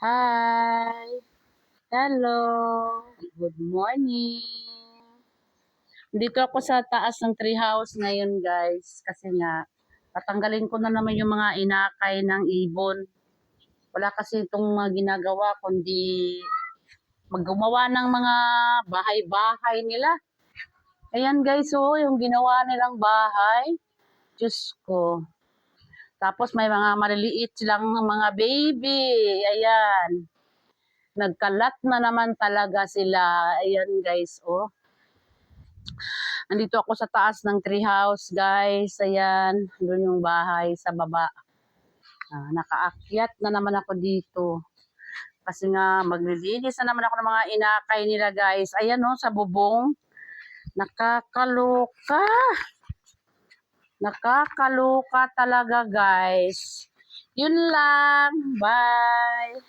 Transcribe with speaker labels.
Speaker 1: Hi! Hello! Good morning! Dito ako sa taas ng tree house ngayon guys. Kasi nga, tatanggalin ko na naman yung mga inakay ng ibon. Wala kasi itong mga ginagawa kundi maggumawa ng mga bahay-bahay nila. Ayan guys, oh, yung ginawa nilang bahay. Diyos ko. Tapos may mga maliliit silang mga baby. Ayan. Nagkalat na naman talaga sila. Ayan guys, oh. Nandito ako sa taas ng tree house, guys. Ayan, doon yung bahay sa baba. Nakaakyat na naman ako dito. Kasi nga, maglilinis na naman ako ng mga inakay nila, guys. Ayan, oh, sa bubong. Nakakaloka. Nakakaloka talaga, guys. Yun lang. Bye.